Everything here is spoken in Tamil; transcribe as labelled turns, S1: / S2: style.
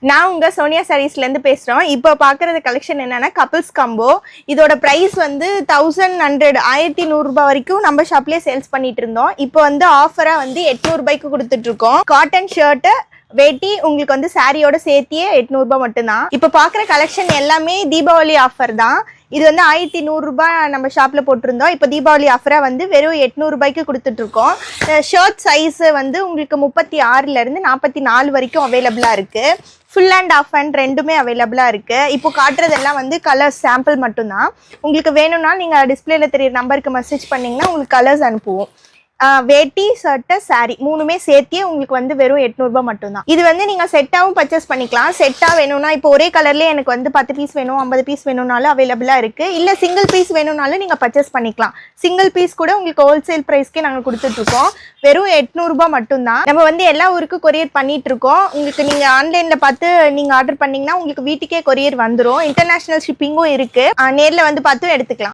S1: நான் உங்க சோனியா சாரீஸ்ல இருந்து பேசுறோம். இப்போ பாக்குறது கலெக்ஷன் என்னன்னா கப்பிள்ஸ் காம்போ. இதோட பிரைஸ் வந்து 1100 ரூபாய் வரைக்கும் நம்ம ஷாப்லயே சேல்ஸ் பண்ணிட்டு இருந்தோம். இப்போ வந்து ஆஃபரா வந்து 800 ரூபாய்க்கு கொடுத்துட்டு இருக்கோம். காட்டன் ஷர்ட் வேட்டி உங்களுக்கு வந்து சாரியோட சேர்த்தியே 800 ரூபாய் மட்டும்தான். இப்போ பாக்குற கலெக்ஷன் எல்லாமே தீபாவளி ஆஃபர் தான். இது வந்து 1100 ரூபாய் நம்ம ஷாப்ல போட்டிருந்தோம். இப்போ தீபாவளி ஆஃபரா வந்து வெறும் 800 ரூபாய்க்கு கொடுத்துட்டு இருக்கோம். ஷர்ட் சைஸ் வந்து உங்களுக்கு 36ல இருந்து 44 வரைக்கும் அவைலபிளா இருக்கு. ஃபுல் அண்ட் ஆஃப் அண்ட் ரெண்டுமே அவைலபிளாக இருக்குது. இப்போ காட்டுறதெல்லாம் வந்து கலர்ஸ் சாம்பிள் மட்டும்தான். உங்களுக்கு வேணும்னா நீங்கள் டிஸ்பிளேல தெரியுற நம்பருக்கு மெசேஜ் பண்ணிங்கன்னா உங்களுக்கு கலர்ஸ் அனுப்புவோம். வேட்டி ஷர்ட்டு சாரி மூணுமே சேர்த்தியே உங்களுக்கு வந்து வெறும் 800 ரூபாய் மட்டும்தான். இது வந்து நீங்கள் செட்டாகவும் பர்ச்சேஸ் பண்ணிக்கலாம். செட்டாக வேணும்னா இப்போ ஒரே கலர்லேயே எனக்கு வந்து 10 பீஸ் வேணும் 50 பீஸ் வேணும்னாலும் அவைலபிளாக இருக்குது. இல்லை சிங்கிள் பீஸ் வேணும்னாலும் நீங்கள் பர்ச்சேஸ் பண்ணிக்கலாம். சிங்கிள் பீஸ் கூட உங்களுக்கு ஹோல்சேல் ப்ரைஸ்க்கே நாங்கள் கொடுத்துட்ருக்கோம். வெறும் 800 ரூபாய் மட்டும்தான். நம்ம வந்து எல்லா ஊருக்கும் கொரியர் பண்ணிட்டு இருக்கோம். உங்களுக்கு நீங்கள் ஆன்லைனில் பார்த்து நீங்கள் ஆர்டர் பண்ணிங்கன்னா உங்களுக்கு வீட்டுக்கே கொரியர் வந்துடும். இன்டர்நேஷ்னல் ஷிப்பிங்கும் இருக்குது. நேரில் வந்து பார்த்தும் எடுத்துக்கலாம்.